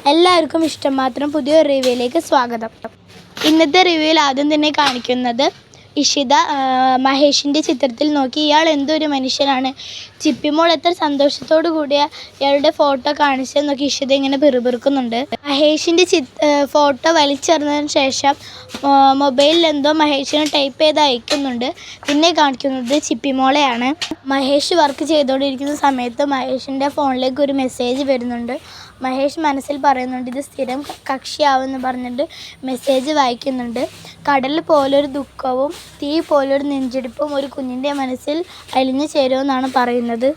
എല്ലാവർക്കും ഇഷ്ടം മാത്രം പുതിയൊരു റിവ്യൂയിലേക്ക് സ്വാഗതം. ഇന്നത്തെ റിവ്യൂവിൽ ആദ്യം തന്നെ കാണിക്കുന്നത് ഇഷിത മഹേഷിൻ്റെ ചിത്രത്തിൽ നോക്കി ഇയാൾ എന്തൊരു മനുഷ്യനാണ്, ചിപ്പിമോൾ എത്ര സന്തോഷത്തോടു കൂടിയ ഇയാളുടെ ഫോട്ടോ കാണിച്ചെന്നൊക്കെ ഇഷിത ഇങ്ങനെ പിറുപിറുക്കുന്നുണ്ട്. മഹേഷിൻ്റെ ഫോട്ടോ വലിച്ചെറിഞ്ഞതിന് ശേഷം മൊബൈലിൽ എന്തോ മഹേഷിന് ടൈപ്പ് ചെയ്ത് അയക്കുന്നുണ്ട്. പിന്നെ കാണിക്കുന്നത് ചിപ്പിമോളെയാണ്. മഹേഷ് വർക്ക് ചെയ്തുകൊണ്ടിരിക്കുന്ന സമയത്ത് മഹേഷിൻ്റെ ഫോണിലേക്ക് ഒരു മെസ്സേജ് വരുന്നുണ്ട്. മഹേഷ് മനസ്സിൽ പറയുന്നുണ്ട് ഇത് സ്ഥിരം കക്ഷിയാവുമെന്ന് പറഞ്ഞിട്ട് മെസ്സേജ് വായിക്കുന്നുണ്ട്. കടൽ പോലൊരു ദുഃഖവും തീ പോലൊരു നെഞ്ചിടിപ്പും ഒരു കുഞ്ഞിൻ്റെ മനസ്സിൽ അലിഞ്ഞു ചേരുമെന്നാണ് പറയുന്നത്.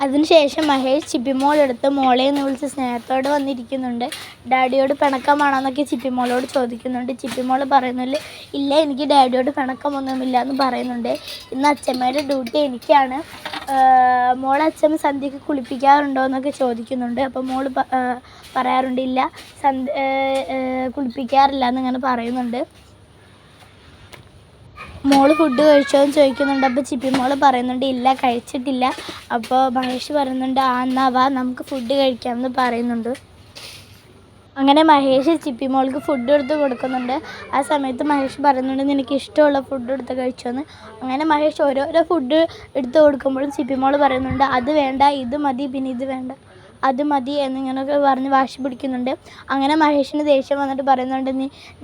അതിനുശേഷം മഹേഷ് ചിപ്പിമോളെടുത്ത് മോളെ എന്ന് വിളിച്ച് സ്നേഹത്തോടെ വന്നിരിക്കുന്നുണ്ട്. ഡാഡിയോട് പിണക്കമാണെന്നൊക്കെ ചിപ്പിമോളോട് ചോദിക്കുന്നുണ്ട്. ചിപ്പിമോൾ പറയുന്നില്ല, ഇല്ല എനിക്ക് ഡാഡിയോട് പിണക്കമൊന്നുമില്ല എന്ന് പറയുന്നുണ്ട്. ഇന്ന് അച്ഛമ്മയുടെ ഡ്യൂട്ടി എനിക്കാണ്, മോൾ അച്ഛമ്മ സന്ധ്യയ്ക്ക് കുളിപ്പിക്കാറുണ്ടോ എന്നൊക്കെ ചോദിക്കുന്നുണ്ട്. അപ്പോൾ മോൾ പറയാറുണ്ട് ഇല്ല കുളിപ്പിക്കാറില്ല എന്നിങ്ങനെ പറയുന്നുണ്ട്. മോള് ഫുഡ് കഴിച്ചോ എന്ന് ചോദിക്കുന്നുണ്ട്. അപ്പോൾ ചിപ്പിമോൾ പറയുന്നുണ്ട് ഇല്ല കഴിച്ചിട്ടില്ല. അപ്പോൾ മഹേഷ് പറയുന്നുണ്ട് എന്നാ വാ നമുക്ക് ഫുഡ് കഴിക്കാമെന്ന് പറയുന്നുണ്ട്. അങ്ങനെ മഹേഷ് ചിപ്പിമോൾക്ക് ഫുഡ് എടുത്ത് കൊടുക്കുന്നുണ്ട്. ആ സമയത്ത് മഹേഷ് പറയുന്നുണ്ട് നിനക്ക് ഇഷ്ടമുള്ള ഫുഡ് എടുത്ത് കഴിച്ചോന്ന്. അങ്ങനെ മഹേഷ് ഓരോരോ ഫുഡ് എടുത്ത് കൊടുക്കുമ്പോഴും ചിപ്പിമോൾ പറയുന്നുണ്ട് അത് വേണ്ട, ഇത് മതി, പിന്നെ ഇത് വേണ്ട, അത് മതി എന്നിങ്ങനെയൊക്കെ പറഞ്ഞ് വാശി പിടിക്കുന്നുണ്ട്. അങ്ങനെ മഹേഷിന് ദേഷ്യം വന്നിട്ട് പറയുന്നുണ്ട്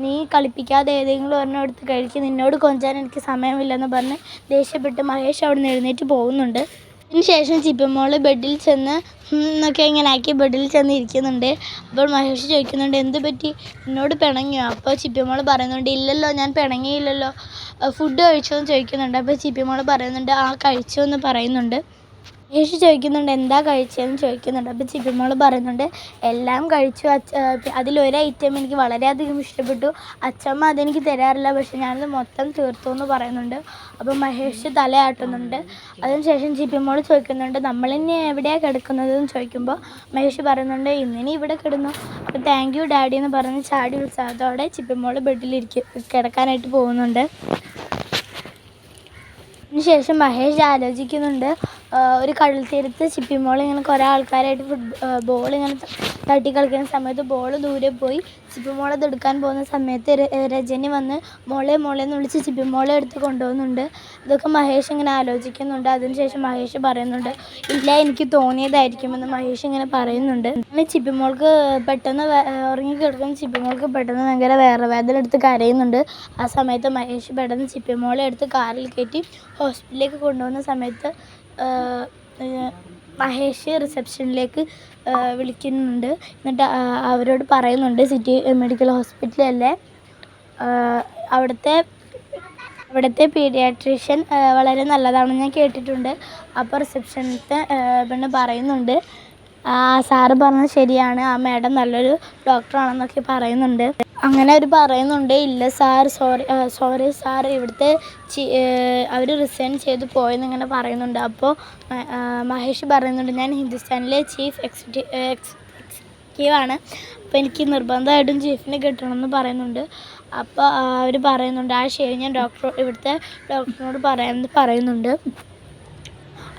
നീ കളിപ്പിക്കാതെ ഏതെങ്കിലും ഒരെണ്ണം എടുത്ത് കഴിക്കും, നിന്നോട് കൊഞ്ചാൻ എനിക്ക് സമയമില്ലെന്ന് പറഞ്ഞ് ദേഷ്യപ്പെട്ട് മഹേഷ് അവിടെ നിന്ന് എഴുന്നേറ്റ് പോകുന്നുണ്ട്. അതിനുശേഷം ചിപ്പിമോൾ ബെഡിൽ ചെന്ന് എന്നൊക്കെ ഇങ്ങനെ ആക്കി ബെഡിൽ ചെന്ന് ഇരിക്കുന്നുണ്ട്. അപ്പോൾ മഹേഷ് ചോദിക്കുന്നുണ്ട് എന്ത് പറ്റി, എന്നോട് പിണങ്ങിയോ? അപ്പോൾ ചിപ്പിമോൾ പറയുന്നുണ്ട് ഇല്ലല്ലോ ഞാൻ പിണങ്ങിയില്ലല്ലോ, ഫുഡ് കഴിച്ചോ എന്ന് ചോദിക്കുന്നുണ്ട്. അപ്പോൾ ചിപ്പിമോൾ പറയുന്നുണ്ട് കഴിച്ചു എന്ന് പറയുന്നുണ്ട്. മഹേഷ് ചോദിക്കുന്നുണ്ട് എന്താ കഴിച്ചതെന്ന് ചോദിക്കുന്നുണ്ട്. അപ്പോൾ ചിപ്പിമോൾ പറയുന്നുണ്ട് എല്ലാം കഴിച്ചു, അതിലൊരു ഐറ്റം എനിക്ക് വളരെയധികം ഇഷ്ടപ്പെട്ടു, അച്ഛമ്മ അതെനിക്ക് തരാറില്ല, പക്ഷെ ഞാനത് മൊത്തം തീർത്തു എന്ന് പറയുന്നുണ്ട്. അപ്പോൾ മഹേഷ് തലയാട്ടുന്നുണ്ട്. അതിനുശേഷം ചിപ്പിമോൾ ചോദിക്കുന്നുണ്ട് നമ്മളിനി എവിടെയാണ് കിടക്കുന്നതെന്ന് ചോദിക്കുമ്പോൾ മഹേഷ് പറയുന്നുണ്ട് ഇന്നിനി ഇവിടെ കിടന്നു. അപ്പോൾ താങ്ക് യു ഡാഡി എന്ന് പറഞ്ഞ് ചാടി ഉത്സാഹത്തോടെ ചിപ്പിമോൾ കിടക്കാനായിട്ട് പോകുന്നുണ്ട്. അതിനുശേഷം മഹേഷ് ആലോചിക്കുന്നുണ്ട് ഒരു കടൽ തീരത്ത് ചിപ്പിമോൾ ഇങ്ങനെ കുറേ ആൾക്കാരായിട്ട് ബോൾ ഇങ്ങനെ തട്ടി കളിക്കുന്ന സമയത്ത് ബോൾ ദൂരെ പോയി ചിപ്പിമോളെ എടുക്കാൻ പോകുന്ന സമയത്ത് രജനി വന്ന് മോളെ എന്ന് വിളിച്ച് ചിപ്പിമോളെ എടുത്ത് കൊണ്ടുപോകുന്നുണ്ട്. ഇതൊക്കെ മഹേഷ് ഇങ്ങനെ ആലോചിക്കുന്നുണ്ട്. അതിനുശേഷം മഹേഷ് പറയുന്നുണ്ട് ഇല്ല എനിക്ക് തോന്നിയതായിരിക്കുമെന്ന് മഹേഷ് ഇങ്ങനെ പറയുന്നുണ്ട്. അങ്ങനെ ചിപ്പിമോൾക്ക് പെട്ടെന്ന് ഉറങ്ങിക്കിടക്കുന്ന ചിപ്പിമോൾക്ക് പെട്ടെന്ന് ഭയങ്കര വേദന എടുത്ത് കരയുന്നുണ്ട്. ആ സമയത്ത് മഹേഷ് പെട്ടെന്ന് ചിപ്പിമോളെ എടുത്ത് കാറിൽ കയറ്റി ഹോസ്പിറ്റലിലേക്ക് കൊണ്ടുപോകുന്ന സമയത്ത് മഹേഷ് റിസപ്ഷനിലേക്ക് വിളിക്കുന്നുണ്ട്. എന്നിട്ട് അവരോട് പറയുന്നുണ്ട് സിറ്റി മെഡിക്കൽ ഹോസ്പിറ്റലല്ലേ, അവിടുത്തെ പീഡിയാട്രീഷ്യൻ വളരെ നല്ലതാണെന്ന് ഞാൻ കേട്ടിട്ടുണ്ട്. അപ്പോൾ റിസപ്ഷനിലത്തെ പെണ്ണ് പറയുന്നുണ്ട് സാറ് പറഞ്ഞത് ശരിയാണ്, ആ മാഡം നല്ലൊരു ഡോക്ടറാണെന്നൊക്കെ പറയുന്നുണ്ട്. അങ്ങനെ അവർ പറയുന്നുണ്ട് ഇല്ല സാർ സോറി സാർ ഇവിടുത്തെ അവർ റിസൈൻ ചെയ്ത് പോയെന്നിങ്ങനെ പറയുന്നുണ്ട്. അപ്പോൾ മഹേഷ് പറയുന്നുണ്ട് ഞാൻ ഹിന്ദുസ്ഥാനിലെ ചീഫ് എക്സിക്യൂട്ടീവാണ്, അപ്പോൾ എനിക്ക് നിർബന്ധമായിട്ടും ചീഫിനെ കിട്ടണമെന്ന് പറയുന്നുണ്ട്. അപ്പോൾ അവർ പറയുന്നുണ്ട് ശരി ഞാൻ ഇവിടുത്തെ ഡോക്ടറിനോട് പറയാമെന്ന് പറയുന്നുണ്ട്.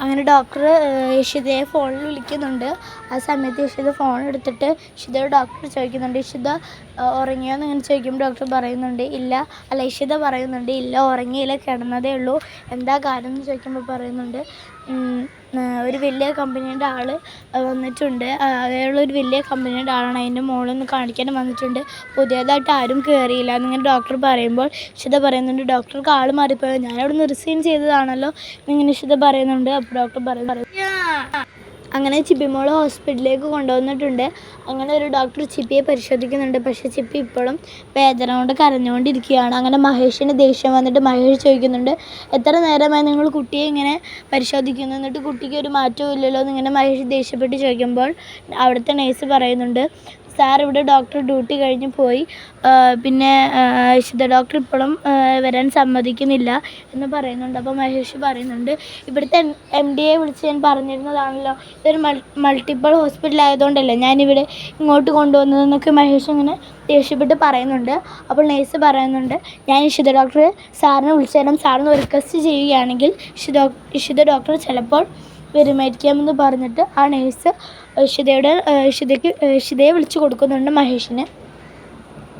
അങ്ങനെ ഡോക്ടർ ഇഷിതയെ ഫോണിൽ വിളിക്കുന്നുണ്ട്. ആ സമയത്ത് ഇഷിത ഫോൺ എടുത്തിട്ട് ഇഷിതയോട് ഡോക്ടർ ചോദിക്കുന്നുണ്ട് ഇഷിത ഉറങ്ങിയോ എന്ന് ഇങ്ങനെ ചോദിക്കുമ്പോൾ ഡോക്ടർ പറയുന്നുണ്ട് ഇഷിത പറയുന്നുണ്ട് ഇല്ല ഉറങ്ങിയില്ല, കിടന്നതേ ഉള്ളൂ, എന്താ കാര്യം എന്ന് ചോദിക്കുമ്പോൾ പറയുന്നുണ്ട് ഒരു വലിയ കമ്പനീൻ്റെ ആൾ വന്നിട്ടുണ്ട്, അയാളൊരു വലിയ കമ്പനീൻ്റെ ആളാണ്, അതിൻ്റെ മോളൊന്ന് കാണിക്കാൻ വന്നിട്ടുണ്ട്, പുതിയതായിട്ട് ആരും കയറിയില്ല എന്നിങ്ങനെ ഡോക്ടർ പറയുമ്പോൾ ഇഷിത പറയുന്നുണ്ട് ഡോക്ടർക്ക് ആൾ മാറിപ്പോയോ, ഞാൻ അവിടെ നിന്ന് റിസൈൻ ചെയ്തതാണല്ലോ എന്നിങ്ങനെ ഇഷിത പറയുന്നുണ്ട്. അപ്പോൾ ഡോക്ടർ പറയുന്നു അങ്ങനെ ചിപ്പിമോൾ ഹോസ്പിറ്റലിലേക്ക് കൊണ്ടുവന്നിട്ടുണ്ട്. അങ്ങനെ ഒരു ഡോക്ടർ ചിപ്പിയെ പരിശോധിക്കുന്നുണ്ട്. പക്ഷേ ചിപ്പി ഇപ്പോഴും വേദന കൊണ്ട് കരഞ്ഞുകൊണ്ടിരിക്കുകയാണ്. അങ്ങനെ മഹേഷിന് ദേഷ്യം വന്നിട്ട് മഹേഷ് ചോദിക്കുന്നുണ്ട് എത്ര നേരമായി നിങ്ങൾ കുട്ടിയെ ഇങ്ങനെ പരിശോധിക്കുന്നു, എന്നിട്ട് കുട്ടിക്ക് ഒരു മാറ്റവും ഇല്ലല്ലോ എന്നിങ്ങനെ മഹേഷ് ദേഷ്യപ്പെട്ട് ചോദിക്കുമ്പോൾ അവിടുത്തെ നേഴ്സ് പറയുന്നുണ്ട് സാർ ഇവിടെ ഡോക്ടർ ഡ്യൂട്ടി കഴിഞ്ഞ് പോയി, പിന്നെ ഇഷിത ഡോക്ടർ ഇപ്പോഴും വരാൻ സമ്മതിക്കുന്നില്ല എന്ന് പറയുന്നുണ്ട്. അപ്പോൾ മഹേഷ് പറയുന്നുണ്ട് ഇവിടുത്തെ MDയെ വിളിച്ച് ഞാൻ പറഞ്ഞിരുന്നതാണല്ലോ, ഇതൊരു മൾട്ടിപ്പിൾ ഹോസ്പിറ്റൽ ആയതുകൊണ്ടല്ലേ ഞാനിവിടെ ഇങ്ങോട്ട് കൊണ്ടുവന്നതെന്നൊക്കെ മഹേഷ് ഇങ്ങനെ ദേഷ്യപ്പെട്ട് പറയുന്നുണ്ട്. അപ്പോൾ നേഴ്സ് പറയുന്നുണ്ട് ഞാൻ ഇഷിത ഡോക്ടറെ സാറിനെ വിളിച്ചു തരാം, സാറിന് റിക്വസ്റ്റ് ചെയ്യുകയാണെങ്കിൽ ഇഷിത ഡോക്ടർ ചിലപ്പോൾ വരുമായിരിക്കാമെന്ന് പറഞ്ഞിട്ട് ആ നേഴ്സ് ഇഷിതയെ വിളിച്ചു കൊടുക്കുന്നുണ്ട് മഹേഷിന്.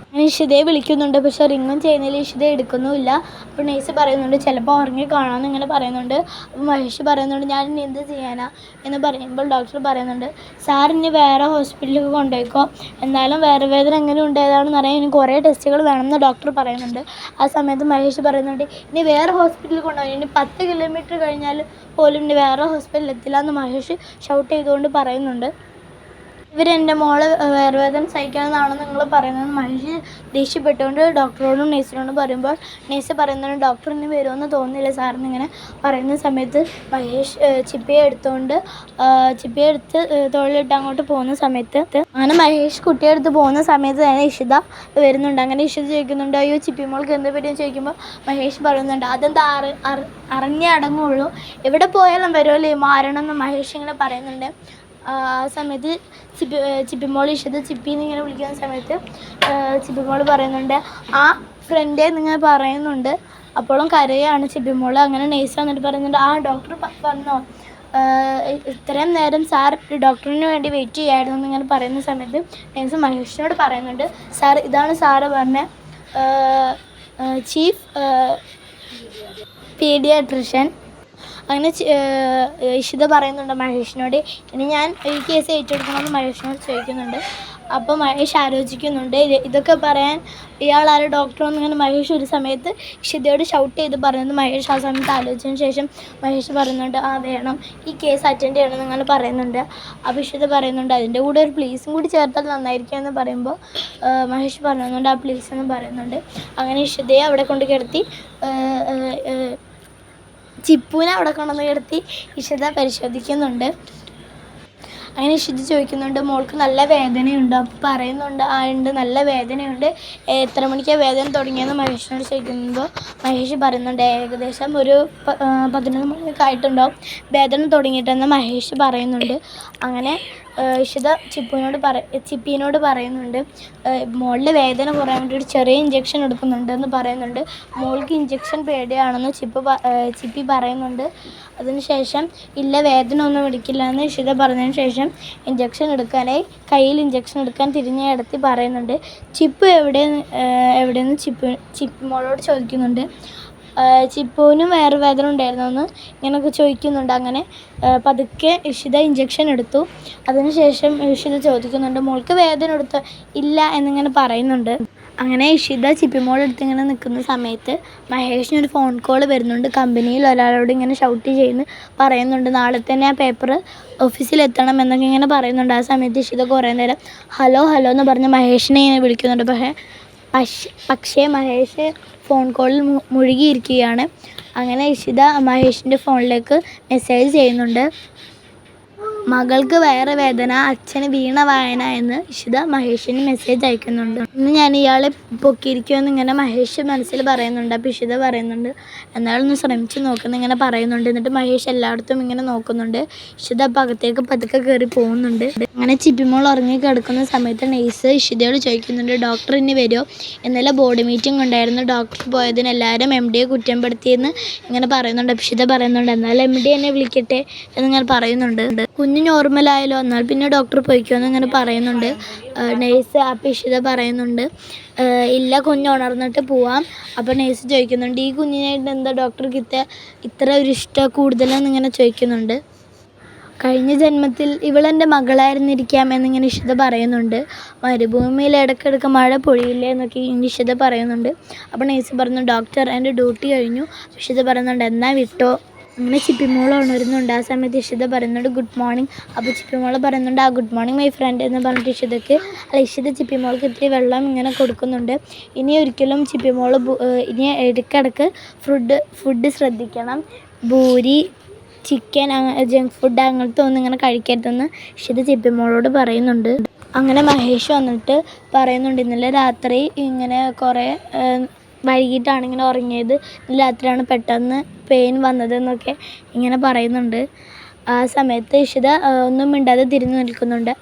അങ്ങനെ ഇഷിതയെ വിളിക്കുന്നുണ്ട്, പക്ഷെ റിങ്ങും ചെയ്യുന്നതിൽ ഇഷിത എടുക്കുന്നുമില്ല. അപ്പോൾ നേഴ്സ് പറയുന്നുണ്ട് ചിലപ്പോൾ ഉറങ്ങി കാണാമെന്ന് ഇങ്ങനെ പറയുന്നുണ്ട്. അപ്പോൾ മഹേഷ് പറയുന്നുണ്ട് ഞാൻ ഇനി എന്ത് ചെയ്യാനാ എന്ന് പറയുമ്പോൾ ഡോക്ടർ പറയുന്നുണ്ട് സാർ ഇനി വേറെ ഹോസ്പിറ്റലിലേക്ക് കൊണ്ടുപോയിക്കോ, എന്നാലും വേറെ വേദന എങ്ങനെ ഉണ്ടായതാണെന്ന് അറിയാൻ ഇനി കുറേ ടെസ്റ്റുകൾ വേണമെന്ന് ഡോക്ടർ പറയുന്നുണ്ട്. ആ സമയത്ത് മഹേഷ് പറയുന്നുണ്ട് ഇനി വേറെ ഹോസ്പിറ്റലിൽ കൊണ്ടുപോയി, ഇനി 10 കിലോമീറ്റർ കഴിഞ്ഞാൽ പോലും ഇനി വേറെ ഹോസ്പിറ്റലിൽ എത്തില്ല എന്ന് മഹേഷ് ഷൗട്ട് ചെയ്തുകൊണ്ട് പറയുന്നുണ്ട്. ഇവരെൻ്റെ മോള് വയറുവേദന സഹിക്കാമെന്നാണെന്ന് നിങ്ങൾ പറയുന്നത് മഹേഷ് ദേഷ്യപ്പെട്ടുകൊണ്ട് ഡോക്ടറോടും നേഴ്സിനോടും പറയുമ്പോൾ നേഴ്സ് പറയുന്നുണ്ട് ഡോക്ടർ ഇനി വരുമെന്ന് തോന്നുന്നില്ല സാറിന് ഇങ്ങനെ പറയുന്ന സമയത്ത് മഹേഷ് ചിപ്പിയെ എടുത്ത് തോളിലിട്ട് അങ്ങോട്ട് പോകുന്ന സമയത്ത് അങ്ങനെ മഹേഷ് കുട്ടിയെ എടുത്ത് പോകുന്ന സമയത്ത് തന്നെ ഇഷിത വരുന്നുണ്ട്. അങ്ങനെ ഇഷിത ചോദിക്കുന്നുണ്ട് അയ്യോ ചിപ്പി മോൾക്ക് എന്താ പറ്റിയെന്ന് ചോദിക്കുമ്പോൾ മഹേഷ് പറയുന്നുണ്ട് അതെന്താ അറിഞ്ഞേ അടങ്ങുള്ളൂ, എവിടെ പോയാലും വരുമല്ലേ മാരണം എന്ന് മഹേഷ് ഇങ്ങനെ പറയുന്നുണ്ട്. ആ സമയത്ത് ചിപ്പിമോൾ ഇഷിത ചിപ്പിന്ന് ഇങ്ങനെ വിളിക്കുന്ന സമയത്ത് ചിപ്പിമോൾ പറയുന്നുണ്ട് ആ ഫ്രണ്ടേ നിങ്ങൾ പറയുന്നുണ്ട്. അപ്പോഴും കരയാണ് ചിപ്പിമോൾ. അങ്ങനെ നേഴ്സ് വന്നിട്ട് പറയുന്നുണ്ട് ആ ഡോക്ടർ പറഞ്ഞോ, ഇത്രയും നേരം സാർ ഡോക്ടറിന് വേണ്ടി വെയിറ്റ് ചെയ്യായിരുന്നു എന്നിങ്ങനെ പറയുന്ന സമയത്ത് നേഴ്സ് മഹേഷിനോട് പറയുന്നുണ്ട് സാർ ഇതാണ് സാറ് പറഞ്ഞ ചീഫ് പീഡിയാട്രിഷ്യൻ. അങ്ങനെ ഇഷിത പറയുന്നുണ്ട് മഹേഷിനോട് ഇനി ഞാൻ ഈ കേസ് ഏറ്റെടുക്കണമെന്ന് മഹേഷിനോട് ചോദിക്കുന്നുണ്ട്. അപ്പോൾ മഹേഷ് ആലോചിക്കുന്നുണ്ട് ഇതൊക്കെ പറയാൻ ഇയാളാരും ഡോക്ടറൊന്നും ഇങ്ങനെ മഹേഷ് ഒരു സമയത്ത് ഇഷിതയോട് ഷൗട്ട് ചെയ്ത് പറയുന്നത് മഹേഷ് ആ സമയത്ത് ആലോചിച്ചതിന് ശേഷം മഹേഷ് പറയുന്നുണ്ട് ആ വേണം ഈ കേസ് അറ്റൻഡ് ചെയ്യണം നിങ്ങൾ പറയുന്നുണ്ട്. അപ്പോൾ ഇഷിത പറയുന്നുണ്ട് അതിൻ്റെ കൂടെ ഒരു പ്ലീസും കൂടി ചേർത്താൽ നന്നായിരിക്കും എന്ന് പറയുമ്പോൾ മഹേഷ് പറയുന്നുണ്ട് ആ പ്ലീസ് എന്ന് പറയുന്നുണ്ട്. അങ്ങനെ ഇഷിതയെ അവിടെ കൊണ്ട് കിടത്തി ചിപ്പുവിനെ അവിടെ കൊണ്ടുവന്ന് കിടത്തി ഇഷിത പരിശോധിക്കുന്നുണ്ട്. അങ്ങനെ ഇഷിത ചോദിക്കുന്നുണ്ട് മോൾക്ക് നല്ല വേദനയുണ്ടോ, അപ്പോൾ പറയുന്നുണ്ട് ആ ഉണ്ട് നല്ല വേദനയുണ്ട്, എത്ര മണിക്കാണ് വേദന തുടങ്ങിയെന്ന് മഹേഷിനോട് ചോദിക്കുമ്പോൾ മഹേഷ് പറയുന്നുണ്ട് ഏകദേശം ഒരു 11 മണിയൊക്കെ ആയിട്ടുണ്ടാവും വേദന തുടങ്ങിയിട്ടെന്ന് മഹേഷ് പറയുന്നുണ്ട്. അങ്ങനെ ഇഷിത ചിപ്പിനോട് പറയുന്നുണ്ട് മോളുടെ വേദന കുറയാൻ വേണ്ടി ഒരു ചെറിയ ഇഞ്ചക്ഷൻ എടുക്കുന്നുണ്ടെന്ന് പറയുന്നുണ്ട്. മോൾക്ക് ഇഞ്ചക്ഷൻ പേടിയാണെന്ന് ചിപ്പി പറയുന്നുണ്ട്. അതിനുശേഷം ഇല്ല വേദന ഒന്നും എടുക്കില്ല എന്ന് ഇഷിത പറഞ്ഞതിന് ശേഷം ഇഞ്ചക്ഷൻ എടുക്കാനായി കയ്യിൽ ഇഞ്ചക്ഷൻ എടുക്കാൻ തിരിഞ്ഞെടുത്തി പറയുന്നുണ്ട്. ചിപ്പു എവിടെയെന്ന് ചിപ്പി മോളോട് ചോദിക്കുന്നുണ്ട്. ചിപ്പുവിനും വേറെ വേദന ഉണ്ടായിരുന്നെന്ന് ഇങ്ങനെയൊക്കെ ചോദിക്കുന്നുണ്ട്. അങ്ങനെ പതുക്കെ ഇഷിത ഇഞ്ചക്ഷൻ എടുത്തു. അതിനുശേഷം ഇഷിത ചോദിക്കുന്നുണ്ട് മോൾക്ക് വേദന എടുത്തോ, ഇല്ല എന്നിങ്ങനെ പറയുന്നുണ്ട്. അങ്ങനെ ഇഷിത ചിപ്പിമോളെടുത്ത് ഇങ്ങനെ നിൽക്കുന്ന സമയത്ത് മഹേഷിനൊരു ഫോൺ കോൾ വരുന്നുണ്ട്. കമ്പനിയിൽ ഒരാളോട് ഇങ്ങനെ ഷൗട്ട് പറയുന്നുണ്ട് നാളെ തന്നെ ആ പേപ്പർ ഓഫീസിലെത്തണം എന്നൊക്കെ ഇങ്ങനെ പറയുന്നുണ്ട്. ആ സമയത്ത് ഇഷിത കുറേ നേരം ഹലോ ഹലോ എന്ന് പറഞ്ഞ് മഹേഷിനെ ഇങ്ങനെ വിളിക്കുന്നുണ്ട്. പക്ഷേ മഹേഷ് ഫോൺ കോളിൽ മുഴുകിയിരിക്കുകയാണ്. അങ്ങനെ ഇഷിത മഹേഷിൻ്റെ ഫോണിലേക്ക് മെസ്സേജ് ചെയ്യുന്നുണ്ട് മകൾക്ക് വേറെ വേദന, അച്ഛന് വീണ വായന എന്ന് ഇഷിത മഹേഷിന് മെസ്സേജ് അയക്കുന്നുണ്ട്. ഇന്ന് ഞാൻ ഇയാളെ പൊക്കിയിരിക്കുമെന്ന് ഇങ്ങനെ മഹേഷ് മനസ്സിൽ പറയുന്നുണ്ട്. അപ്പോൾ ഇഷിത പറയുന്നുണ്ട് എന്നാലൊന്ന് ശ്രമിച്ച് നോക്കുന്നു ഇങ്ങനെ പറയുന്നുണ്ട്. എന്നിട്ട് മഹേഷ് എല്ലായിടത്തും ഇങ്ങനെ നോക്കുന്നുണ്ട്. ഇഷിത അപ്പോൾ അകത്തേക്ക് പതുക്കെ കയറി പോകുന്നുണ്ട്. അങ്ങനെ ചിപ്പിമോൾ ഉറങ്ങി കിടക്കുന്ന സമയത്ത് നേഴ്സ് ഇഷിതയോട് ചോദിക്കുന്നുണ്ട് ഡോക്ടർ ഇനി വരുമോ, ഇന്നലെ ബോർഡ് മീറ്റിംഗ് ഉണ്ടായിരുന്നു, ഡോക്ടർ പോയതിന് എല്ലാവരും MDയെ കുറ്റപ്പെടുത്തിയെന്ന് ഇങ്ങനെ പറയുന്നുണ്ട്. ഇഷിത പറയുന്നുണ്ട് എന്നാൽ MD എന്നെ വിളിക്കട്ടെ എന്നിങ്ങനെ പറയുന്നുണ്ട്. കുഞ്ഞ് നോർമലായാലോ എന്നാൽ പിന്നെ ഡോക്ടർ പോയിക്കോന്ന് ഇങ്ങനെ പറയുന്നുണ്ട് നേഴ്സ്. അപ്പോൾ ഇഷിത പറയുന്നുണ്ട് ഇല്ല കുഞ്ഞ് ഉണർന്നിട്ട് പോവാം. അപ്പോൾ നേഴ്സ് ചോദിക്കുന്നുണ്ട് ഈ കുഞ്ഞിനായിട്ട് എന്താ ഡോക്ടർക്ക് ഇത്ര ഒരു ഇഷ്ടം കൂടുതലെന്ന് ഇങ്ങനെ ചോദിക്കുന്നുണ്ട്. കഴിഞ്ഞ ജന്മത്തിൽ ഇവളെൻ്റെ മകളായിരുന്നിരിക്കാം എന്നിങ്ങനെ ഇഷിത പറയുന്നുണ്ട്. മരുഭൂമിയിൽ ഇടയ്ക്കിടയ്ക്ക് മഴ പൊഴിയില്ലേ എന്നൊക്കെ ഇഷിത പറയുന്നുണ്ട്. അപ്പോൾ നേഴ്സ് പറഞ്ഞു ഡോക്ടർ എൻ്റെ ഡ്യൂട്ടി കഴിഞ്ഞു. ഇഷിത പറയുന്നുണ്ട് എന്നാൽ വിട്ടോ. അങ്ങനെ ചിപ്പിമോൾ ഉണരുന്നുണ്ട്. ആ സമയത്ത് ഇഷിത പറയുന്നുണ്ട് ഗുഡ് മോർണിംഗ്. അപ്പോൾ ചിപ്പിമോൾ പറയുന്നുണ്ട് ആ ഗുഡ് മോർണിംഗ് മൈ ഫ്രണ്ട് എന്ന് പറഞ്ഞിട്ട് ഇഷിത ചിപ്പിമോൾക്ക് ഇത്തിരി വെള്ളം ഇങ്ങനെ കൊടുക്കുന്നുണ്ട്. ഇനി ഒരിക്കലും ചിപ്പിമോൾ ഇനി ഇടയ്ക്കിടയ്ക്ക് ഫുഡ് ശ്രദ്ധിക്കണം, ഭൂരി ചിക്കൻ ജങ്ക് ഫുഡ് അങ്ങനത്തെ ഒന്നും ഇങ്ങനെ കഴിക്കരുതെന്ന് ഇഷിത ചിപ്പിമോളോട് പറയുന്നുണ്ട്. അങ്ങനെ മഹേഷ് വന്നിട്ട് പറയുന്നുണ്ട് ഇന്നലെ രാത്രി ഇങ്ങനെ കുറേ വൈകിട്ടാണ് ഇങ്ങനെ ഉറങ്ങിയത്, രാത്രിയാണ് പെട്ടെന്ന് പെയിൻ വന്നതെന്നൊക്കെ ഇങ്ങനെ പറയുന്നുണ്ട്. ആ സമയത്ത് ഇഷിത ഒന്നും മിണ്ടാതെ തിരിഞ്ഞു നിൽക്കുന്നുണ്ട്.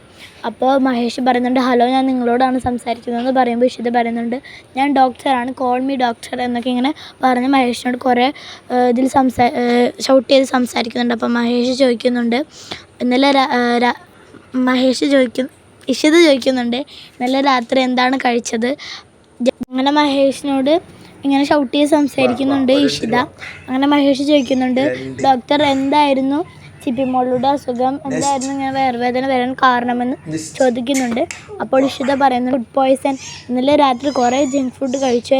അപ്പോൾ മഹേഷ് പറയുന്നുണ്ട് ഹലോ ഞാൻ നിങ്ങളോടാണ് സംസാരിക്കുന്നതെന്ന് പറയുമ്പോൾ ഇഷിത പറയുന്നുണ്ട് ഞാൻ ഡോക്ടറാണ്, കോൾ മീ ഡോക്ടർ എന്നൊക്കെ ഇങ്ങനെ പറഞ്ഞ് മഹേഷിനോട് കുറേ ഇതിൽ ഷൗട്ട് ചെയ്ത് സംസാരിക്കുന്നുണ്ട്. അപ്പോൾ മഹേഷ് ചോദിക്കുന്നുണ്ട് ഇന്നലെ ഇഷിത ചോദിക്കുന്നുണ്ട് ഇന്നലെ രാത്രി എന്താണ് കഴിച്ചത്. അങ്ങനെ മഹേഷിനോട് ഇങ്ങനെ ഷൗട്ട് ചെയ്ത് സംസാരിക്കുന്നുണ്ട് ഇഷിത. അങ്ങനെ മഹേഷ് ചോദിക്കുന്നുണ്ട് ഡോക്ടർ എന്തായിരുന്നു ചിപ്പിമോളുടെ അസുഖം, എന്തായിരുന്നു ഇങ്ങനെ വയറുവേദന വരാൻ കാരണമെന്ന് ചോദിക്കുന്നുണ്ട്. അപ്പോൾ ഇഷിത പറയുന്നു ഫുഡ് പോയ്സൺ, ഇന്നലെ രാത്രി കുറേ ജങ്ക് ഫുഡ് കഴിച്ചു,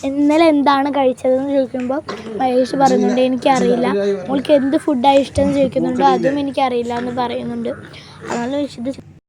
ഇന്നലെ എന്താണ് കഴിച്ചതെന്ന് ചോദിക്കുമ്പോൾ മഹേഷ് പറയുന്നുണ്ട് എനിക്കറിയില്ല. മോൾക്ക് എന്ത് ഫുഡാണ് ഇഷ്ടമെന്ന് ചോദിക്കുന്നുണ്ട്, അതും എനിക്കറിയില്ല എന്ന് പറയുന്നുണ്ട്. അതുകൊണ്ട് ഇഷിത